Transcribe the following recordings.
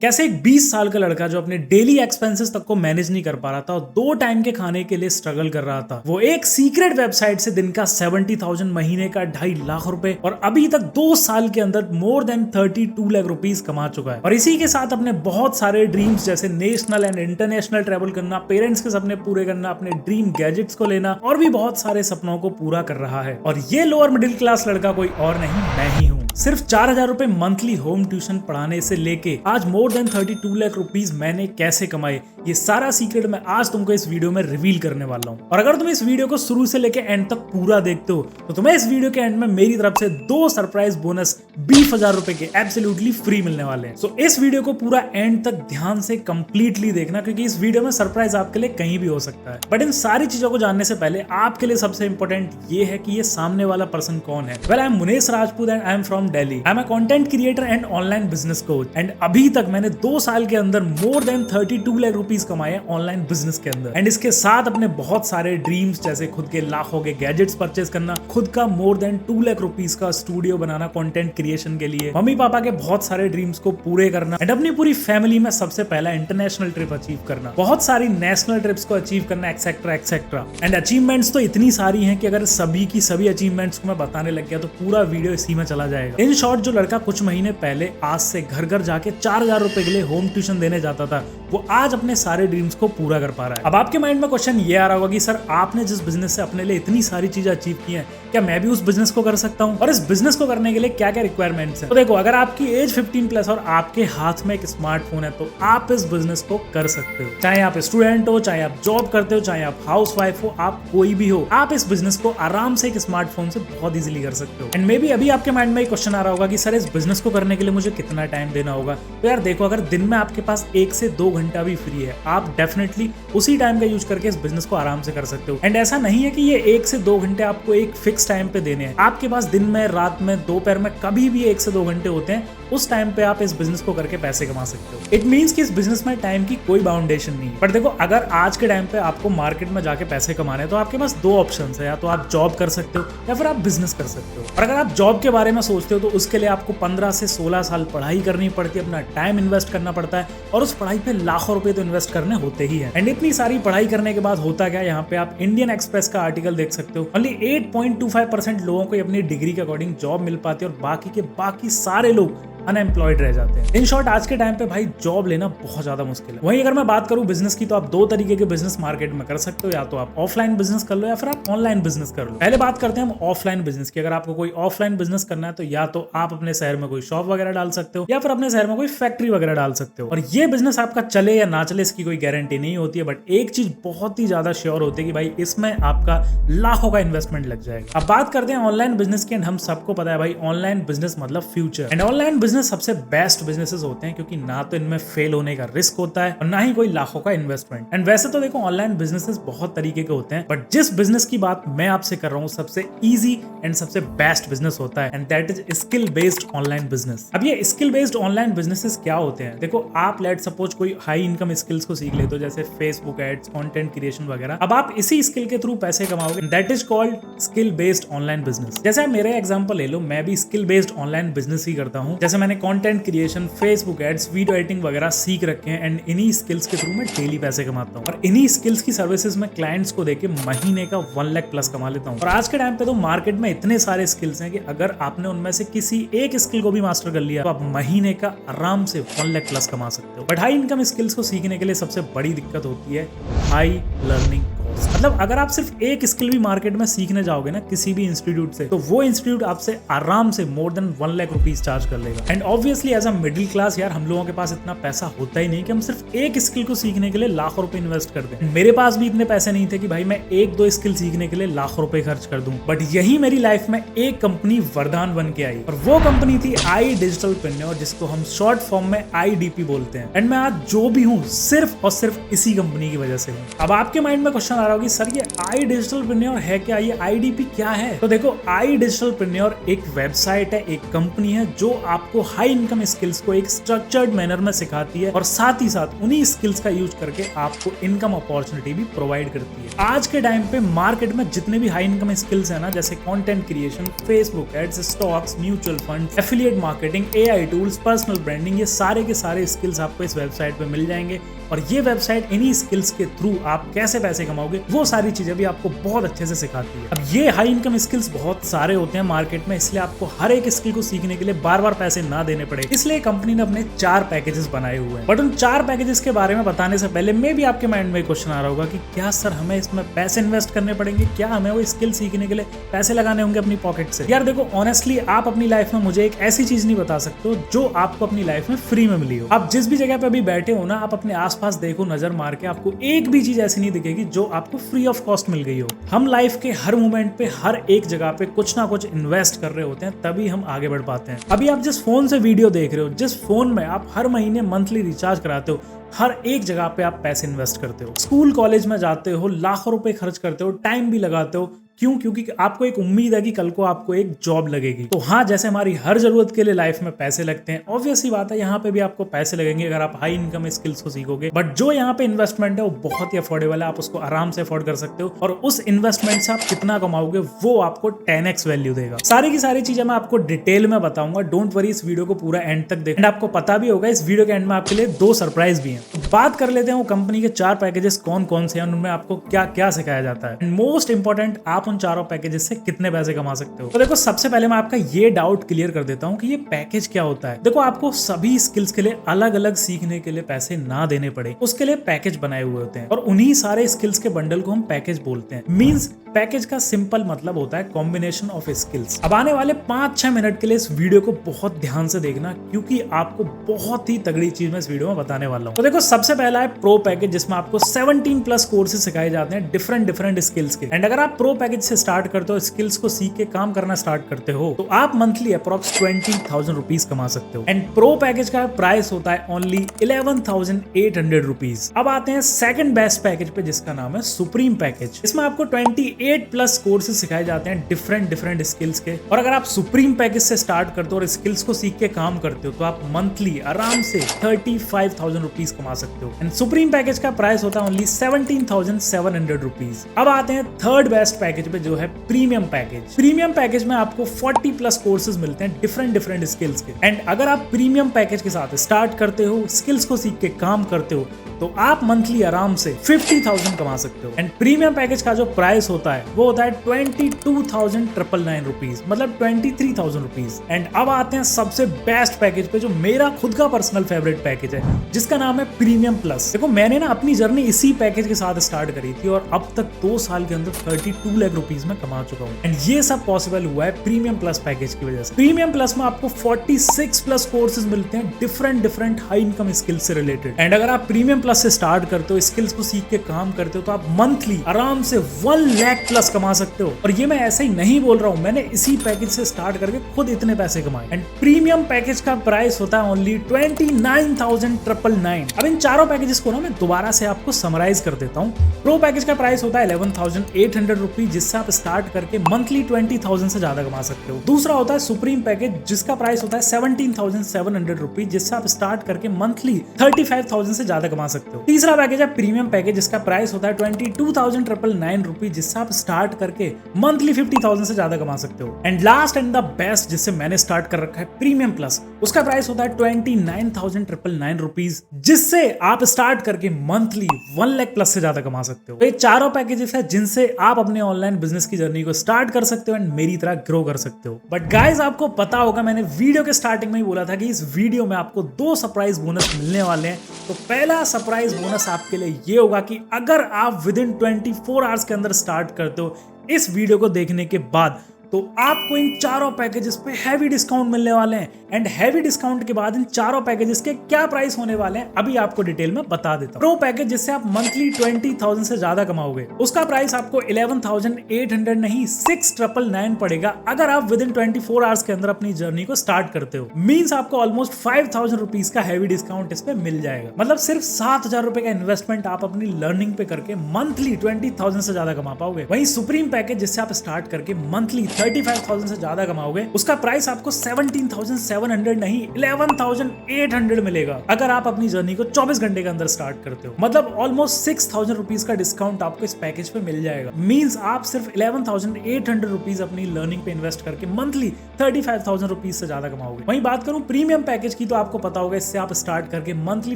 कैसे एक 20 साल का लड़का जो अपने डेली एक्सपेंसेस तक को मैनेज नहीं कर पा रहा था और 2 टाइम के खाने के लिए स्ट्रगल कर रहा था, वो एक सीक्रेट वेबसाइट से दिन का 70,000 महीने का 2.5 लाख रुपए और अभी तक 2 साल के अंदर मोर देन 32 लाख रुपीस कमा चुका है। और इसी के साथ अपने बहुत सारे ड्रीम्स जैसे नेशनल एंड इंटरनेशनल ट्रेवल करना, पेरेंट्स के सपने पूरे करना, अपने ड्रीम गैजेट्स को लेना और भी बहुत सारे सपनों को पूरा कर रहा है। और ये लोअर मिडिल क्लास लड़का कोई और नहीं, मैं ही हूँ। सिर्फ 4,000 रुपए मंथली होम ट्यूशन पढ़ाने से लेके आज मोर देन 32 लाख रुपीस मैंने कैसे कमाए, ये सारा सीक्रेट मैं आज तुमको इस वीडियो में रिवील करने वाला हूँ। और अगर तुम इस वीडियो को शुरू से लेके एंड तक पूरा देखते हो तो तुम्हें इस वीडियो के एंड में मेरी तरफ से 2 सरप्राइज बोनस 20,000 रुपए के एब्सोल्युटली फ्री मिलने वाले हैं। सो इस वीडियो को पूरा एंड तक ध्यान से कंप्लीटली देखना, क्योंकि इस वीडियो में सरप्राइज आपके लिए कहीं भी हो सकता है। बट इन सारी चीजों को जानने से पहले आपके लिए सबसे इंपॉर्टेंट ये है कि ये सामने वाला पर्सन कौन है। Well, I am Munesh Rajput and I am from Delhi. I am a content creator and online business coach and अभी तक मैंने 2 साल के अंदर मोर देन 32 लाख रुपीस कमाए ऑनलाइन बिजनेस के अंदर। एंड इसके साथ अपने बहुत सारे ड्रीम्स जैसे खुद के लाखों के गैजेट्स परचेज करना, खुद का मोर देन 2 लाख रुपीस का स्टूडियो बनाना कंटेंट क्रिएशन के लिए, मम्मी पापा के बहुत सारे ड्रीम्स को पूरे करना एंड अपनी पूरी फैमिली में सबसे पहला इंटरनेशनल ट्रिप अचीव करना, बहुत सारी नेशनल ट्रिप्स को अचीव करना, एक्सेट्रा एक्सेट्रा। एंड अचीवमेंट्स तो इतनी सारी हैं कि अगर सभी की सभी अचीवमेंट्स को मैं बताने लग गया तो पूरा वीडियो इसी में चला जाएगा। इन शॉर्ट, जो लड़का कुछ महीने पहले आज से घर घर जाके 4,000 रुपए के लिए होम ट्यूशन देने जाता था, वो आज अपने सारे ड्रीम्स को पूरा कर पा रहा है। अब आपके माइंड में क्वेश्चन ये आ रहा होगा कि सर, आपने जिस बिजनेस से अपने लिए इतनी सारी चीजें अचीव की हैं, क्या मैं भी उस बिजनेस को कर सकता हूँ? और इस बिजनेस को करने के लिए क्या क्या रिक्वायरमेंट्स हैं? तो देखो, अगर आपकी एज 15 प्लस और आपके हाथ में एक स्मार्टफोन है तो आप इस बिजनेस को कर सकते हो। चाहे आप स्टूडेंट हो, चाहे आप जॉब करते हो, चाहे आप हाउस वाइफ हो, आप कोई भी हो, आप इस बिजनेस को आराम से एक स्मार्टफोन से बहुत इजीली कर सकते हो। एंड मे बी अभी आपके माइंड में एक क्वेश्चन आ रहा होगा कि सर, इस बिजनेस को करने के लिए मुझे कितना टाइम देना होगा? तो यार देखो, अगर दिन में आपके पास 1 से 2 घंटा भी फ्री है, आप डेफिनेटली उसी टाइम का यूज करके इस बिजनेस को आराम से कर सकते हो। एंड ऐसा नहीं है कि ये 1 से 2 घंटे आपको एक फिक्स टाइम पे देने हैं। आपके पास दिन में, रात में, दोपहर में कभी भी 1 से 2 घंटे होते हैं, उस टाइम पे आप इस बिजनेस को करके पैसे कमा सकते हो। इट मींस कि इस बिजनेस में टाइम की कोई बाउंडेशन नहीं है। पर देखो, अगर आज के टाइम पे आपको मार्केट में जाके पैसे कमाने हैं तो आपके पास 2 ऑप्शंस है, या तो आप जॉब कर सकते हो या फिर आप बिजनेस कर सकते हो। और अगर आप जॉब के बारे में सोचते हो तो उसके लिए आपको 15 से 16 साल पढ़ाई करनी पड़ती है, अपना टाइम इन्वेस्ट करना पड़ता है और उस पढ़ाई पे लाखों रुपए तो इन्वेस्ट करने होते ही हैं। एंड इतनी सारी पढ़ाई करने के बाद होता क्या, यहाँ पे आप इंडियन एक्सप्रेस का आर्टिकल देख सकते हो, ओनली 8.25% लोगों को अपनी डिग्री के अकॉर्डिंग जॉब मिल पाती है और बाकी के बाकी सारे लोग अनएम्प्लॉयड रह जाते हैं। इन शॉर्ट, आज के टाइम पे भाई जॉब लेना बहुत ज्यादा मुश्किल है। वहीं अगर मैं बात करूं बिजनेस की, तो आप 2 तरीके के बिजनेस मार्केट में कर सकते हो, या तो आप ऑफलाइन बिजनेस कर लो या फिर आप ऑनलाइन बिजनेस कर लो। पहले बात करते हैं हम ऑफलाइन बिजनेस की। अगर आपको कोई ऑफलाइन बिजनेस करना है तो या तो आप अपने शहर में कोई शॉप वगैरह डाल सकते हो या फिर अपने शहर में कोई फैक्ट्री वगैरह डाल सकते हो। और ये बिजनेस आपका चले या ना चले इसकी कोई गारंटी नहीं होती है, बट एक चीज बहुत ही ज्यादा श्योर होती है कि भाई इसमें आपका लाखों का इन्वेस्टमेंट लग जाएगा। अब बात करते हैं ऑनलाइन बिजनेस की। एंड हम सबको पता है भाई, ऑनलाइन बिजनेस मतलब फ्यूचर। एंड ऑनलाइन बिजनेस सबसे बेस्ट बिजनेसेस होते हैं, क्योंकि ना तो इनमें फेल होने का रिस्क होता है और ना ही कोई लाखों का इन्वेस्टमेंट। एंड वैसे तो देखो, ऑनलाइन बिजनेसेस बहुत तरीके के होते हैं, बट जिस बिजनेस की बात मैं आपसे कर रहा हूँ सबसे इजी एंड सबसे बेस्ट बिजनेस होता है, and that is skill based online business. अब ये स्किल बेस्ड ऑनलाइन बिजनेसेस क्या होते हैं? देखो, आप लेट सपोज कोई हाई इनकम स्किल्स को सीख लेते हो, जैसे फेसबुक एड्स, कंटेंट क्रिएशन वगैरह। अब आप इसी स्किल के थ्रू पैसे कमाओगे, that is called skill based online business. जैसे मेरे एग्जांपल ले लो, मैं भी स्किल बेस्ड ऑनलाइन बिजनेस ही करता हूँ। जैसे मैंने content creation, Facebook ads, video editing वगैरह सीख रखे हैं एंड इन्हीं स्किल्स के थ्रू मैं डेली पैसे कमाता हूँ। और इन्हीं स्किल्स की सर्विसेज में क्लाइंट्स को देके महीने का 1 लाख प्लस कमा लेता हूँ। और आज के टाइम पे तो मार्केट में इतने सारे स्किल्स हैं कि अगर आपने उनमें से किसी एक स्किल को भी मास्टर कर लिया तो आप महीने का आराम से 1 लाख प्लस कमा सकते हो। बट हाई इनकम स्किल्स को सीखने के लिए सबसे बड़ी दिक्कत होती है हाई लर्निंग। मतलब अगर आप सिर्फ एक स्किल भी मार्केट में सीखने जाओगे ना किसी भी इंस्टीट्यूट से, तो वो इंस्टीट्यूट आपसे आराम से more than 1 lakh rupees charge कर लेगा। And obviously as a middle class यार, हम लोगों के पास इतना पैसा होता ही नहीं कि हम सिर्फ एक स्किल को सीखने के लिए लाखों रुपए इन्वेस्ट कर दें। मेरे पास भी इतने पैसे नहीं थे कि भाई मैं 1-2 स्किल सीखने के लिए लाखों रुपए खर्च कर दूं। बट यही मेरी लाइफ में एक कंपनी वरदान बन के आई, और वो कंपनी थी आई डिजिटल प्रेन्योर, जिसको हम शॉर्ट फॉर्म में IDP बोलते हैं। एंड मैं आज जो भी हूँ सिर्फ और सिर्फ इसी कंपनी की वजह से हूँ। अब आपके माइंड में क्वेश्चन आ रहा रहा होगी सर ये आई डिजिटलप्रेन्योर है क्या, ये आईडीपी क्या है? तो देखो आई डिजिटलप्रेन्योर एक वेबसाइट है, एक कंपनी है जो आपको हाई इनकम स्किल्स को एक स्ट्रक्चर्ड मैनर में सिखाती है और साथ ही साथ उन्हीं स्किल्स का यूज करके आपको इनकम अपॉर्चुनिटी भी प्रोवाइड करती है। आज के टाइम पे मार्केट में जितने भी हाई इनकम स्किल्स है ना, जैसे content creation, Facebook ads, stocks, mutual fund, affiliate marketing, AI tools, personal branding, ये सारे के सारे स्किल्स आपको इस वेबसाइट पे मिल जाएंगे। और ये वेबसाइट इन्हीं स्किल्स के थ्रू आप कैसे पैसे कमाओगे वो सारी चीजें भी आपको बहुत अच्छे से सिखाती है। अब ये हाई इनकम स्किल्स बहुत सारे होते हैं मार्केट में, इसलिए आपको हर एक स्किल को सीखने के लिए बार बार पैसे ना देने पड़े, इसलिए कंपनी ने अपने 4 पैकेजेस बनाए हुए हैं। बट उन 4 पैकेजेस के बारे में बताने से पहले मे भी आपके माइंड में क्वेश्चन आ रहा होगा कि क्या सर हमें इसमें पैसे इन्वेस्ट करने पड़ेंगे, क्या हमें वो स्किल सीखने के लिए पैसे लगाने होंगे अपनी पॉकेट से? यार देखो ऑनेस्टली आप अपनी लाइफ में मुझे एक ऐसी चीज नहीं बता सकते हो जो आपको अपनी लाइफ में फ्री में मिली हो। आप जिस भी जगह पे अभी बैठे हो ना, आप अपने आसपास देखो, नजर मार के, आपको एक भी चीज ऐसी नहीं दिखेगी जो आपको फ्री ऑफ कॉस्ट मिल गई हो। हम लाइफ के हर मोमेंट पे हर एक जगह पे कुछ ना कुछ इन्वेस्ट कर रहे होते हैं, तभी हम आगे बढ़ पाते हैं। अभी आप जिस फोन से वीडियो देख रहे हो, जिस फोन में आप हर महीने मंथली रिचार्ज कराते हो, हर एक जगह पे आप पैसे इन्वेस्ट करते हो। स्कूल कॉलेज में जाते हो, लाखों रुपए खर्च करते हो, टाइम भी लगाते हो। क्यों? क्योंकि आपको एक उम्मीद है कि कल को आपको एक जॉब लगेगी। तो हाँ, जैसे हमारी हर जरूरत के लिए लाइफ में पैसे लगते हैं, ऑब्वियस ही बात है यहाँ पे भी आपको पैसे लगेंगे अगर आप हाई इनकम स्किल्स को सीखोगे। बट जो यहाँ पे इन्वेस्टमेंट है वो बहुत ही अफोर्डेबल है, आप उसको आराम से अफोर्ड कर सकते हो और उस इन्वेस्टमेंट से आप कितना कमाओगे वो आपको 10x वैल्यू देगा। सारी की सारी चीजें मैं आपको डिटेल में बताऊंगा, डोंट वरी, इस वीडियो को पूरा एंड तक देखना। आपको पता भी होगा इस वीडियो के एंड में आपके लिए 2 सरप्राइज भी हैं। बात कर लेते हैं वो कंपनी के 4 पैकेजेस कौन कौन से हैं, उनमें आपको क्या क्या सिखाया जाता है, मोस्ट इंपॉर्टेंट आप उन 4 पैकेजेस से कितने पैसे कमा सकते हो। तो देखो सबसे पहले मैं आपका ये डाउट क्लियर कर देता हूँ कि ये पैकेज क्या होता है। देखो आपको सभी स्किल्स के लिए अलग अलग सीखने के लिए पैसे ना देने पड़े, उसके लिए पैकेज बनाए हुए होते हैं और उन्हीं सारे स्किल्स के बंडल को हम पैकेज बोलते हैं। मींस पैकेज का सिंपल मतलब होता है कॉम्बिनेशन ऑफ स्किल्स। अब आने वाले 5-6 मिनट के लिए इस वीडियो को बहुत ध्यान से देखना, क्योंकि आपको बहुत ही तगड़ी चीज मैं इस वीडियो में बताने वाला हूँ। तो देखो सबसे पहला है प्रो पैकेज, जिसमें आपको 17+ कोर्सेज सिखाए जाते हैं डिफरेंट स्किल्स के। एंड अगर आप प्रो पैकेज से स्टार्ट करते हो, स्किल्स को सीख के काम करना स्टार्ट करते हो, तो आप मंथली अप्रॉक्स 20,000 रुपीज कमा सकते हो। एंड प्रो पैकेज का प्राइस होता है ओनली 11,800 रुपीज। अब आते हैं सेकंड बेस्ट पैकेज पे, जिसका नाम है सुप्रीम पैकेज। इसमें आपको 28+ कोर्सेज सिखाए जाते हैं डिफरेंट स्किल्स के। और अगर आप सुप्रीम पैकेज से स्टार्ट करते हो और स्किल्स को सीख के काम करते हो, तो आप मंथली आराम से 35,000 रुपीज कमा सकते हो। एंड सुप्रीम पैकेज का प्राइस होता है ओनली 17,700 रुपीज। अब आते हैं थर्ड बेस्ट पैकेज पे, जो है प्रीमियम पैकेज। प्रीमियम पैकेज में आपको 40+ कोर्सेज मिलते हैं डिफरेंट स्किल्स के। एंड अगर आप प्रीमियम पैकेज के साथ स्टार्ट करते हो, स्किल्स को सीख के काम करते हो, तो आप मंथली आराम से 50,000 कमा सकते हो। एंड प्रीमियम पैकेज का जो प्राइस होता है वो होता है 22,999 रुपीज, मतलब 23,000 रुपीज। एंड अब आते हैं सबसे बेस्ट पैकेज पे, जो मेरा खुद का पर्सनल फेवरेट पैकेज है, जिसका नाम है प्रीमियम प्लस। देखो मैंने ना अपनी जर्नी इसी पैकेज के साथ स्टार्ट करी थी और अब तक 2 साल के अंदर 32 लाख रुपीज में कमा चुका हूँ। एंड ये सब पॉसिबल हुआ है प्रीमियम प्लस पैकेज की वजह से। प्रीमियम प्लस में आपको 46+ कोर्सेज मिलते हैं डिफरेंट हाई इनकम स्किल्स से रिलेटेड। एंड अगर आप प्रीमियम प्लस से स्टार्ट करते हो, स्किल्स को सीख के काम करते हो, तो आप मंथली आराम से 1 लाख प्लस कमा सकते हो। और ये मैं ऐसे ही नहीं बोल रहा हूँ, मैंने इसी पैकेज से स्टार्ट करके खुद इतने पैसे कमाए। एंड प्रीमियम पैकेज का प्राइस होता है ओनली 29,999। अब इन चारों पैकेजेस को ना मैं दोबारा से आपको समराइज कर देता हूँ। प्रो पैकेज का प्राइस होता है 11,800 रुपीज, जिससे आप स्टार्ट करके मंथली 20,000 से ज्यादा कमा सकते हो। दूसरा होता है सुप्रीम पैकेज, जिसका प्राइस होता है 17,700 रुपीज, जिससे आप स्टार्ट करके मंथली 35,000 से ज्यादा कमा सकते हो। तीसरा पैकेज है प्रीमियम पैकेज, जिसका प्राइस होता है 22,999 रुपीज, जिससे आप स्टार्ट करके मंथली 50,000 से ज्यादा कमा सकते हो। And last and the best, जिससे मैंने स्टार्ट कर रखा है, प्रीमियम प्लस, उसका प्राइस होता है 29,999 रुपीज, जिससे आप स्टार्ट करके मंथली 1 लाख प्लस से ज्यादा कमा सकते हो। तो ये चारों पैकेजेस है जिनसे आप अपने ऑनलाइन बिजनेस की जर्नी को स्टार्ट कर सकते हो एंड मेरी तरह ग्रो कर सकते हो। बट गाइस, आपको पता होगा मैंने वीडियो के स्टार्टिंग में ही बोला था कि इस वीडियो में आपको 2 सरप्राइज बोनस मिलने वाले हैं। तो पहला सरप्राइज बोनस आपके लिए ये होगा कि अगर आप विदिन 24 आवर्स के अंदर स्टार्ट करते हो, इस वीडियो को देखने के बाद तो आपको इन चारों पैकेजेस पे हैवी डिस्काउंट मिलने वाले हैं। एंड हैवी डिस्काउंट के बाद इन चारों पैकेजेस के क्या प्राइस होने वाले हैं अभी आपको डिटेल में बता देता हूं। प्रो पैकेज जिससे आप मंथली 20,000 से ज्यादा कमाओगे, उसका प्राइस आपको 11,800 नहीं 6,999 पड़ेगा अगर आप विद इन 24 आवर्स के अंदर अपनी जर्नी को स्टार्ट करते हो। मींस आपको ऑलमोस्ट 5,000 रुपीज का हैवी डिस्काउंट इस पे मिल जाएगा। मतलब सिर्फ 7,000 रुपए का इन्वेस्टमेंट आप अपनी लर्निंग पे करके मंथली 20,000 से ज्यादा कमा पाओगे। वहीं सुप्रीम पैकेज जिससे आप स्टार्ट करके मंथली 35,000 से ज्यादा कमाओगे, उसका प्राइस आपको 17,700 नहीं 11,800 मिलेगा अगर आप अपनी जर्नी को 24 घंटे के अंदर स्टार्ट करते हो। मतलब ऑलमोस्ट 6,000 रुपीज का डिस्काउंट आपको इस पैकेज पे मिल जाएगा। मींस आप सिर्फ 11,800 रुपीज अपनी लर्निंग पे इन्वेस्ट करके मंथली 35,000 रुपीज से ज्यादा कमाओगे। वहीं बात करूं प्रीमियम पैकेज की, तो आपको पता होगा इससे आप स्टार्ट करके मंथली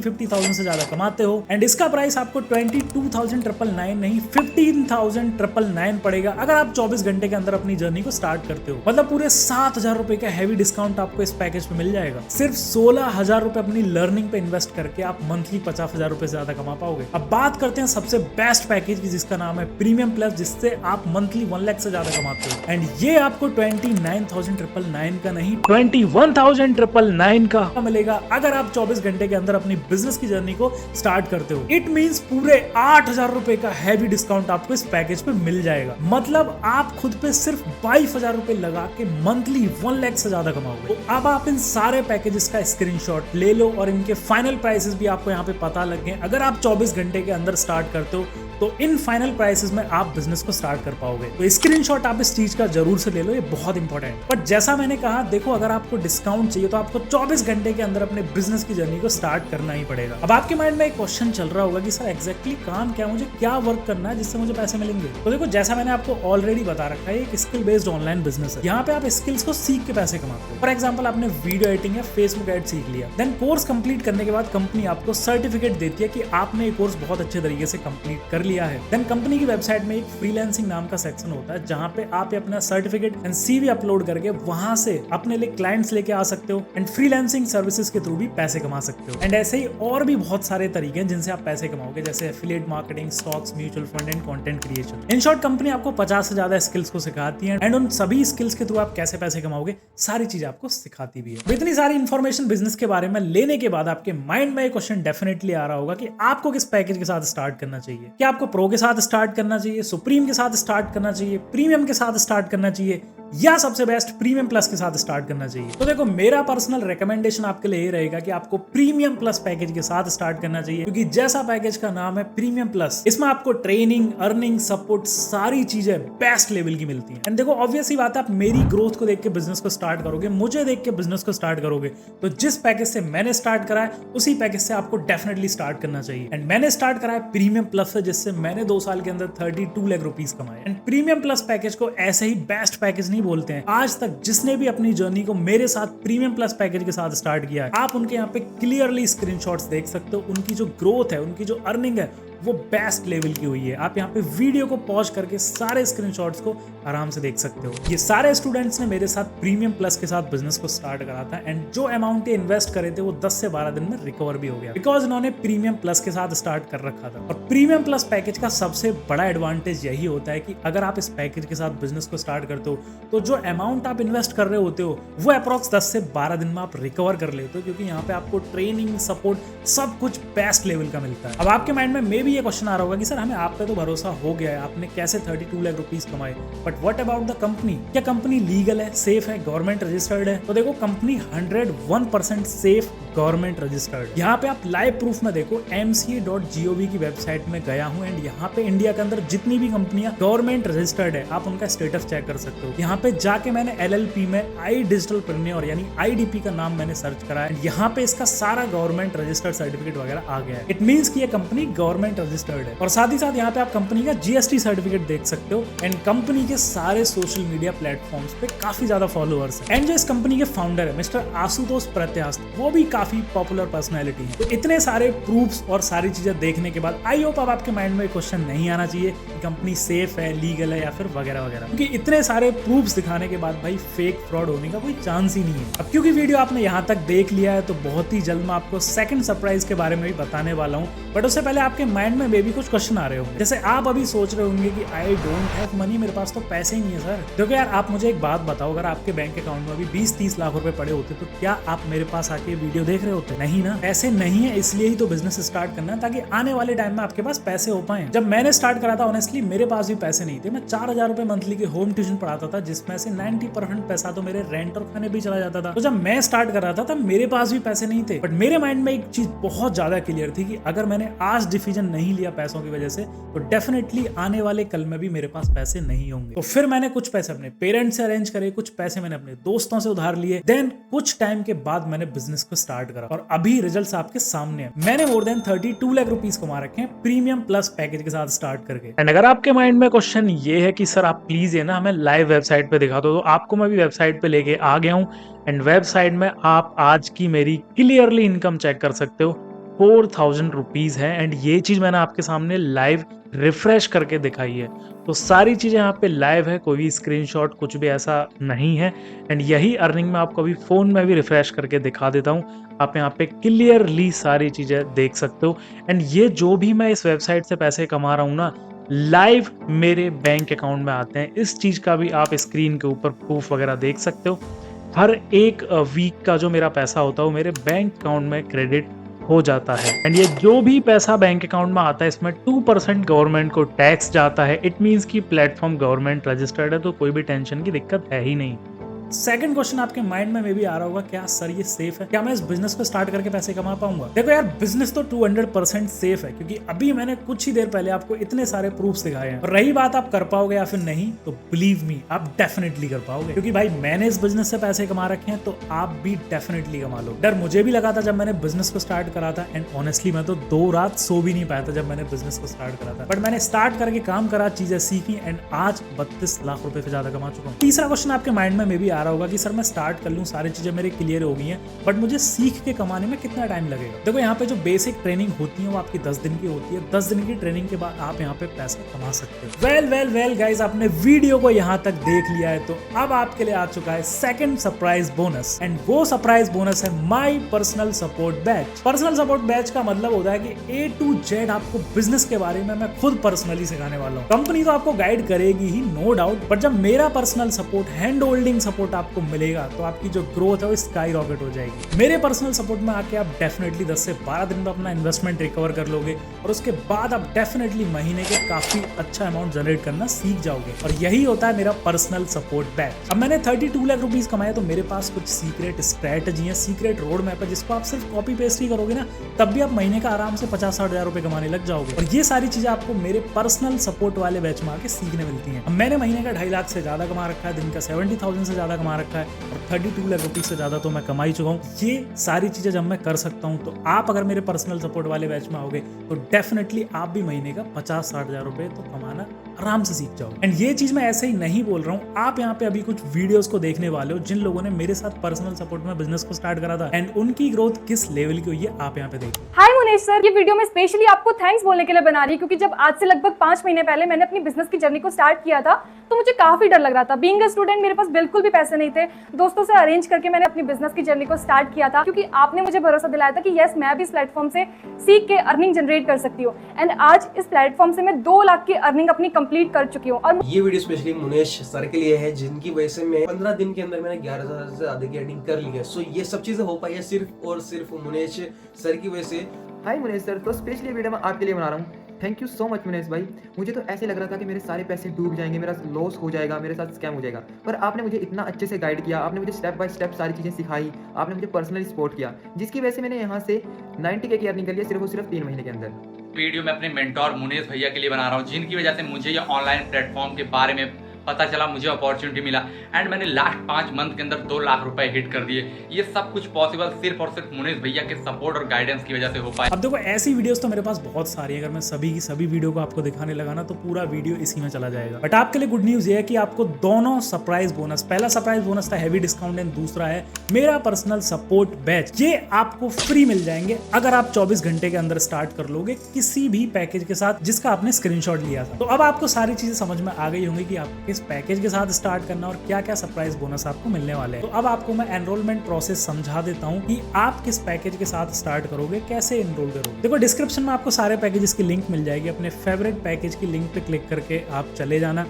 50,000 से ज्यादा कमाते हो एंड इसका प्राइस आपको 22,999 नहीं 15,999 पड़ेगा अगर आप 24 घंटे के अंदर अपनी जर्नी को स्टार्ट करते हो। मतलब पूरे 7,000 रुपए का हैवी डिस्काउंट आपको इस पैकेज पे मिल जाएगा। सिर्फ 16,000 रुपए अपनी लर्निंग पे इन्वेस्ट करके आप मंथली 50,000 रुपए से ज्यादा कमा पाओगे। अब बात करते हैं सबसे बेस्ट पैकेज की, जिसका नाम है प्रीमियम प्लस, जिससे आप मंथली 1 लाख से ज्यादा कमाते हो। एंड ये आपको 29,999 का नहीं 21,999 का मिलेगा अगर आप 24 घंटे के अंदर अपनी बिजनेस की जर्नी को स्टार्ट करते हो। इट मींस पूरे 8,000 रुपए का हैवी डिस्काउंट आपको इस पैकेज पे मिल जाएगा। मतलब आप खुद पे सिर्फ 22,000 रुपए लगा के मंथली 1 लाख से ज्यादा कमाओगे। तो अब आप इन सारे पैकेजेस का स्क्रीनशॉट ले लो और इनके फाइनल प्राइसेस भी आपको यहाँ पे पता लग गए। अगर आप 24 घंटे के अंदर स्टार्ट करते हो तो इन फाइनल प्राइसेस में आप बिजनेस को स्टार्ट कर पाओगे। तो स्क्रीनशॉट आप इस चीज का जरूर से ले लो, ये बहुत इंपॉर्टेंट। बट जैसा मैंने कहा, देखो अगर आपको डिस्काउंट चाहिए तो आपको 24 घंटे के अंदर अपने बिजनेस की जर्नी को स्टार्ट करना ही पड़ेगा। अब आपके माइंड में एक क्वेश्चन चल रहा होगा कि सर एग्जैक्टली काम क्या, मुझे क्या वर्क करना है जिससे मुझे पैसे मिलेंगे। तो देखो जैसा मैंने आपको ऑलरेडी बता रखा है, एक स्किल बेस्ड ऑनलाइन बिजनेस है। यहाँ पे आप स्किल्स को सीख के पैसे कमाते हो। फॉर एग्जाम्पल आपने वीडियो एडिटिंग या फेसबुक एड सीख लिया, देन कोर्स कंप्लीट करने के बाद कंपनी आपको सर्टिफिकेट देती है कि आपने ये कोर्स बहुत अच्छे तरीके से कंप्लीट कर लिया है। देन कंपनी की वेबसाइट में एक फ्रीलांसिंग नाम का सेक्शन होता है जहां पे आप अपना सर्टिफिकेट एंड सीवी अपलोड करके वहां से अपने लिए क्लाइंट्स लेके आ सकते हो एंड फ्रीलांसिंग सर्विसेज के थ्रू भी पैसे कमा सकते हो। एंड ऐसे ही और भी बहुत सारे तरीके हैं जिनसे आप पैसे कमाओगे, जैसे affiliate marketing, stocks, mutual fund and content creation. In short company आपको 50 से ज्यादा स्किल्स को सिखाती है एंड उन सभी स्किल्स के थ्रू आप कैसे पैसे कमाओगे सारी चीज आपको सिखाती भी है। इतनी सारी इन्फॉर्मेशन बिजनेस के बारे में लेने के बाद आपके माइंड में एक क्वेश्चन डेफिनेटली आ रहा होगा कि आपको किस पैकेज के साथ स्टार्ट करना चाहिए। क्या आपको प्रो के साथ स्टार्ट करना चाहिए, सुप्रीम के साथ स्टार्ट करना चाहिए, प्रीमियम के साथ स्टार्ट करना चाहिए, या सबसे बेस्ट प्रीमियम प्लस के साथ स्टार्ट करना चाहिए। तो देखो मेरा पर्सनल रिकमेंडेशन आपके लिए ये रहेगा कि आपको प्रीमियम प्लस पैकेज के साथ स्टार्ट करना चाहिए, क्योंकि जैसा पैकेज का नाम है प्रीमियम प्लस, इसमें आपको ट्रेनिंग, अर्निंग, सपोर्ट सारी चीजें बेस्ट लेवल की मिलती हैं। एंड देखो ऑब्वियस ही बात है, आप मेरी ग्रोथ को देख के बिजनेस को स्टार्ट करोगे, मुझे देख के बिजनेस को स्टार्ट करोगे, तो जिस पैकेज से मैंने स्टार्ट करा है उसी पैकेज से आपको डेफिनेटली स्टार्ट करना चाहिए। एंड मैंने स्टार्ट करा है प्रीमियम प्लस से, जिससे मैंने 2 साल के अंदर 32 लाख रुपीस कमाए। एंड प्रीमियम प्लस पैकेज को ऐसे ही बेस्ट पैकेज नहीं बोलते हैं। आज तक जिसने भी अपनी जर्नी को मेरे साथ प्रीमियम प्लस पैकेज के साथ स्टार्ट किया है, आप उनके यहाँ पे क्लियरली स्क्रीनशॉट्स देख सकते हो। उनकी जो ग्रोथ है, उनकी जो अर्निंग है, वो बेस्ट लेवल की हुई है। आप यहाँ पे वीडियो को पॉज करके सारे स्क्रीनशॉट्स को आराम से देख सकते हो। ये सारे स्टूडेंट्स ने मेरे साथ प्रीमियम प्लस के साथ बिजनेस को स्टार्ट करा था एंड जो अमाउंट ये इन्वेस्ट करे थे वो 10 से 12 दिन में रिकवर भी हो गया, बिकॉज इन्होंने प्रीमियम प्लस के साथ स्टार्ट कर रखा था। और प्रीमियम प्लस पैकेज का सबसे बड़ा एडवांटेज यही होता है कि अगर आप इस पैकेज के साथ बिजनेस को स्टार्ट करते हो तो जो अमाउंट आप इन्वेस्ट कर रहे होते हो वो अप्रॉक्स 10 से 12 दिन में आप रिकवर कर लेते हो, क्योंकि यहाँ पे आपको ट्रेनिंग, सपोर्ट सब कुछ बेस्ट लेवल का मिलता है। अब आपके माइंड में मे भी ये क्वेश्चन आ रहा होगा कि सर हमें आप पे तो भरोसा हो गया है, आपने कैसे 32 लाख रुपीस कमाए, but what about the company? क्या कंपनी लीगल है, सेफ है, गवर्नमेंट रजिस्टर्ड है? तो देखो कंपनी 101% सेफ, गवर्नमेंट रजिस्टर्ड। यहाँ पे आप लाइव प्रूफ में देखो, mca.gov की वेबसाइट में गया हूँ एंड यहाँ पे इंडिया के अंदर जितनी भी कंपनियां गवर्नमेंट रजिस्टर्ड है आप उनका स्टेटस चेक कर सकते हो। यहाँ पे जाके मैंने LLP में आई डिजिटलप्रेन्योर यानी IDP का नाम मैंने सर्च करा है, यहाँ पे इसका सारा गवर्नमेंट रजिस्टर्ड सर्टिफिकेट वगैरह आ गया है। इट मीन्स कि ये कंपनी गवर्नमेंट रजिस्टर्ड है। और साथ ही साथ यहाँ पे आप कंपनी का GST सर्टिफिकेट देख सकते हो एंड कंपनी के सारे सोशल मीडिया प्लेटफॉर्म्स पे काफी ज्यादा फॉलोअर्स हैं। एंड जो इस कंपनी के फाउंडर है मिस्टर आशुतोष प्रत्यास्त, वो भी काफी काफी पॉपुलर पर्सनैलिटी है। तो इतने सारे प्रूफ्स और सारी चीजें देखने के बाद आई होप अब आपके माइंड में क्वेश्चन नहीं आना चाहिए कि कंपनी सेफ है, लीगल है या फिर वगैरह वगैरह, क्योंकि इतने सारे प्रूफ्स दिखाने के बाद भाई फेक फ्रॉड होने का कोई चांस ही नहीं है। अब क्योंकि वीडियो आपने यहाँ तक देख लिया है तो बहुत ही जल्द मैं आपको सेकंड सरप्राइज के बारे में भी बताने वाला हूँ, बट उससे पहले आपके माइंड में भी कुछ क्वेश्चन आ रहे होंगे। जैसे आप अभी सोच रहे होंगे कि आई डोंट हैव मनी, मेरे पास तो पैसे ही नहीं है सर। देखो यार, आप मुझे एक बात बताओ, अगर आपके बैंक अकाउंट में अभी 20-30 लाख रुपए पड़े होते तो क्या आप मेरे पास आके वीडियो देख रहे होते? नहीं ना, पैसे नहीं है, इसलिए ही तो बिजनेस स्टार्ट करना है ताकि आने वाले टाइम में आपके पास पैसे हो पाए। जब मैंने स्टार्ट करा था ऑनेस्टली मेरे पास भी पैसे नहीं थे। मैं 4000 रुपए मंथली की होम ट्यूशन पढ़ाता था, जिसमें से 90% पैसा तो मेरे रेंट और खाने भी चला जाता था। तो जब मैं स्टार्ट कर रहा था तब मेरे पास भी पैसे नहीं थे, बट मेरे माइंड में एक चीज बहुत ज्यादा क्लियर थी कि अगर मैंने आज डिसीजन नहीं लिया पैसों की वजह से तो डेफिनेटली आने वाले कल में भी मेरे पास पैसे नहीं होंगे। तो फिर मैंने कुछ पैसे अपने पेरेंट्स से अरेंज करे, कुछ पैसे मैंने अपने दोस्तों से उधार लिए, देन कुछ टाइम के बाद मैंने बिजनेस को स्टार्ट करा और अभी रिजल्ट्स आपके सामने हैं। मैंने मोर देन 32 लाख रुपीस कमा रखे हैं प्रीमियम प्लस पैकेज के साथ स्टार्ट करके। एंड अगर आपके माइंड में क्वेश्चन ये है कि सर आप प्लीज ये ना हमें लाइव वेबसाइट पे दिखा दो, तो आपको मैं भी वेबसाइट पे लेके आ गया हूँ। एंड वेबसाइट में आप आज की मेरी क्लियरली इनकम चेक कर सकते हो, 4000 रुपीज है। एंड ये चीज मैंने आपके सामने लाइव रिफ्रेश करके दिखाई है, तो सारी चीजें यहाँ पे लाइव है, कोई भी स्क्रीनशॉट कुछ भी ऐसा नहीं है। एंड यही अर्निंग मैं आपको अभी फोन में भी रिफ्रेश करके दिखा देता हूँ, आप यहाँ पे क्लियरली सारी चीजें देख सकते हो। एंड ये जो भी मैं इस वेबसाइट से पैसे कमा रहा हूँ ना, लाइव मेरे बैंक अकाउंट में आते हैं। इस चीज का भी आप स्क्रीन के ऊपर प्रूफ वगैरह देख सकते हो। हर एक वीक का जो मेरा पैसा होता है वो मेरे बैंक अकाउंट में क्रेडिट हो जाता है। एंड ये जो भी पैसा बैंक अकाउंट में आता है इसमें 2% गवर्नमेंट को टैक्स जाता है। इट मींस कि प्लेटफॉर्म गवर्नमेंट रजिस्टर्ड है, तो कोई भी टेंशन की दिक्कत है ही नहीं। सेकंड क्वेश्चन आपके माइंड में भी आ रहा होगा, क्या सर ये सेफ है, क्या मैं इस बिजनेस को स्टार्ट करके पैसे कमा पाऊंगा? देखो यार, बिजनेस तो 200% सेफ है, क्योंकि अभी मैंने कुछ ही देर पहले आपको इतने सारे प्रूफ्स दिखाए हैं। और रही बात आप कर पाओगे या फिर नहीं, तो बिलीव मी आप डेफिनेटली कर पाओगे, क्योंकि भाई मैंने इस बिजनेस से पैसे कमा रखे हैं, तो आप भी डेफिनेटली कमा लो। डर मुझे भी लगा था जब मैंने बिजनेस को स्टार्ट करा था, एंड ऑनेस्टली मैं तो 2 रात सो भी नहीं पाया था जब मैंने बिजनेस को स्टार्ट करा था, बट मैंने स्टार्ट करके काम करा, चीजें सीखी, एंड आज 32 लाख रुपए से ज्यादा कमा चुका हूँ। तीसरा क्वेश्चन आपके माइंड में भी आ रहा होगा कि सर मैं स्टार्ट कर लूं, सारी चीजें मेरी क्लियर हो गई हैं, बट मुझे सीख के कमाने में कितना टाइम लगेगा? देखो यहाँ पे जो बेसिक ट्रेनिंग होती है वो आपकी 10 दिन की होती है। 10 दिन की ट्रेनिंग के बाद आप यहाँ पे पैसा कमा सकते हो। वेल गाइस, आपने वीडियो को यहाँ तक देख लिया है, तो अब आपके लिए आ चुका है सेकंड सरप्राइज बोनस। एंड वो सरप्राइज बोनस है माई personal support batch. Personal support batch का मतलब होता है कि A to Z आपको बिजनेस के बारे में मैं खुद पर्सनली सिखाने वाला हूँ। कंपनी तो आपको गाइड करेगी ही, नो डाउट, बट जब मेरा personal support, hand holding support आपको मिलेगा तो आपकी जो ग्रोथ है वो स्काई रॉकेट हो जाएगी। मेरे पर्सनल सपोर्ट में आके आप डेफिनेटली 10 से 12 दिन में अपना इन्वेस्टमेंट रिकवर कर लोगे, और उसके बाद आप डेफिनेटली महीने के काफी अच्छा अमाउंट जनरेट करना सीख जाओगे। और यही होता है मेरा पर्सनल सपोर्ट बैच। अब मैंने 32 लाख रुपीज कमाए, तो मेरे पास कुछ सीक्रेट स्ट्रेटजी है, सीक्रेट रोड मैप है, जिसको आप सिर्फ कॉपी पेस्ट ही करोगे ना, तब भी आप महीने का आराम से 50-60 हजार रुपए कमाने लग जाओगे। और ये सारी चीजें आपको मेरे पर्सनल सपोर्ट वाले बैच में आके सीखने मिलती है। अब मैंने महीने का 2.5 लाख से ज्यादा कमा रखा है, दिन का 70,000 से ज्यादा कमा रखा है, और 32 लाख रुपीज से ज्यादा तो मैं कमा ही चुका हूँ। ये सारी चीजें जब मैं कर सकता हूँ, तो आप अगर मेरे पर्सनल सपोर्ट वाले बैच में आओगे तो डेफिनेटली आप भी महीने का 50-60 हजार रुपए तो कमाना आराम से सीख जाओ। एंड ये चीज मैं ऐसे ही नहीं बोल रहा हूँ, आप यहाँ पे अभी कुछ वीडियोस को देखने वाले हो जिन लोगों ने मेरे साथ पर्सनल सपोर्ट में बिजनेस को स्टार्ट करा था, एंड उनकी ग्रोथ किस लेवल की हुई है आप यहाँ पे देखिए। हाय मुनेश सर, ये वीडियो मैं स्पेशली आपको थैंक्स बोलने के लिए बना रही हूँ, क्योंकि जब आज से लगभग 5 महीने पहले मैंने अपनी बिजनेस की जर्नी को स्टार्ट किया था, तो मुझे काफी डर लग रहा था। बीइंग अ स्टूडेंट मेरे पास बिल्कुल भी पैसे नहीं थे। दोस्तों से अरेंज करके मैंने अपनी बिजनेस की जर्नी को स्टार्ट किया था, क्योंकि आपने मुझे भरोसा दिलाया था कि यस, मैं भी इस प्लेटफॉर्म से सीख के अर्निंग जनरेट कर सकती हूँ। एंड आज इस प्लेटफॉर्म से मैं 2 लाख की अर्निंग अपनी कंप्लीट कर चुकी हूँ। और ये वीडियो स्पेशली मुनेश सर के लिए है, जिनकी वजह से मैं 15 दिन के अंदर मैंने 11,000 से ज्यादा की अर्निंग कर ली है। सो ये सब चीजें हो पाई है सिर्फ और सिर्फ मुनेश सर की वजह से। हाय मुनेश सर, तो स्पेशली वीडियो मैं आपके लिए बना रहा हूँ। Thank you so much Munesh भाई। मुझे तो ऐसे लग रहा था कि मेरे सारे पैसे डूब जाएंगे, मेरा लॉस हो जाएगा, मेरे साथ स्कैम हो जाएगा, पर आपने मुझे इतना अच्छे से गाइड किया, आपने मुझे स्टेप बाय स्टेप सारी चीज़ें सिखाई, आपने मुझे पर्सनली सपोर्ट किया, जिसकी वजह से मैंने यहाँ से 90K की अर्निंग कर लिया सिर्फ और सिर्फ 3 महीने के अंदर। वीडियो मैं अपने मेंटोर मुनेश भैया के लिए बना रहा हूँ, जिनकी वजह से मुझे ये ऑनलाइन प्लेटफॉर्म के बारे में पता चला, मुझे अपॉर्चुनिटी मिला एंड मैंने लास्ट 5 मंथ के अंदर 2 लाख रुपए हिट कर दिए। ये सब कुछ पॉसिबल सिर्फ और सिर्फ मुनेश भैया के सपोर्ट और गाइडेंस की वजह से हो पाया। अब देखो ऐसी वीडियोस तो मेरे पास बहुत सारी है, अगर मैं सभी की सभी वीडियो को आपको दिखाने लगा ना तो पूरा वीडियो इसी में चला जाएगा। बट आपके लिए गुड न्यूज ये है कि आपको दोनों सरप्राइज बोनस, पहला सरप्राइज बोनस था हैवी डिस्काउंट एंड दूसरा है मेरा पर्सनल सपोर्ट बैच, ये आपको फ्री मिल जाएंगे अगर आप 24 घंटे के अंदर स्टार्ट कर लोगे किसी भी पैकेज के साथ जिसका आपने स्क्रीनशॉट लिया था। तो अब आपको सारी चीजें समझ में आ गई होंगी कि आप किस पैकेज के साथ स्टार्ट करना और क्या क्या सरप्राइज बोनस आपको मिलने वाले हैं। तो अब आपको मैं एनरोलमेंट प्रोसेस समझा देता हूँ कि आप किस पैकेज के साथ स्टार्ट करोगे, कैसे एनरोल करोगे। देखो डिस्क्रिप्शन में आपको सारे पैकेजेस की लिंक मिल जाएगी, अपने फेवरेट पैकेज की लिंक पे क्लिक करके आप चले जाना।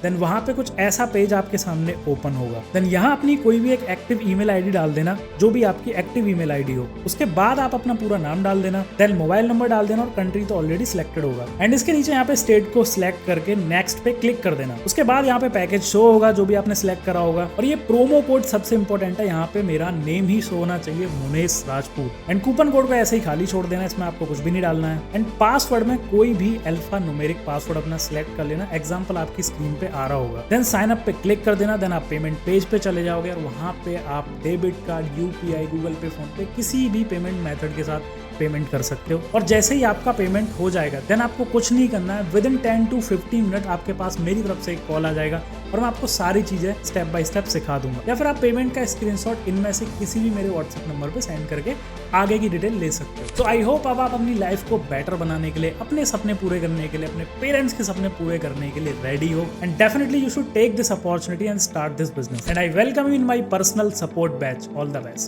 देन वहां पे कुछ ऐसा पेज आपके सामने ओपन होगा। देन यहाँ अपनी कोई भी एक एक्टिव ईमेल आईडी डाल देना, जो भी आपकी एक्टिव ईमेल आईडी हो। उसके बाद आप अपना पूरा नाम डाल देना, देन मोबाइल नंबर डाल देना और कंट्री तो ऑलरेडी सिलेक्टेड होगा। एंड इसके नीचे यहाँ पे स्टेट को सिलेक्ट करके नेक्स्ट पे क्लिक कर देना। उसके बाद यहाँ पे पैकेज शो होगा जो भी आपने सिलेक्ट करा होगा। और ये प्रोमो कोड सबसे इंपॉर्टेंट है, यहाँ पे मेरा नेम ही शो होना चाहिए, Munesh Rajput. And coupon code को ऐसे ही खाली छोड़ देना, इसमें आपको कुछ भी नहीं डालना है। एंड पासवर्ड में कोई भी अल्फा न्यूमेरिक पासवर्ड अपना सिलेक्ट कर लेना, एग्जाम्पल आपकी स्क्रीन पे आ रहा होगा। देन साइन अप पे क्लिक कर देना। देन आप पेमेंट पेज पे चले जाओगे और वहां पे आप डेबिट कार्ड, यूपीआई, गूगल पे, फोन पे किसी भी पेमेंट मेथड के साथ पेमेंट कर सकते हो। और जैसे ही आपका पेमेंट हो जाएगा देन आपको कुछ नहीं करना है, विद इन 10 to 15 मिनट आपके पास मेरी तरफ से एक कॉल आ जाएगा और मैं आपको सारी चीजें स्टेप बाय स्टेप सिखा दूंगा। या फिर आप पेमेंट का स्क्रीनशॉट इनमें से किसी भी मेरे व्हाट्सएप नंबर पे सेंड करके आगे की डिटेल ले सकते हो। तो आई होप अब आप अपनी लाइफ को बेटर बनाने के लिए, अपने सपने पूरे करने के लिए, अपने पेरेंट्स के सपने पूरे करने के लिए रेडी हो। And definitely you should take this opportunity and start this business. And I welcome you in my personal support batch. All the best.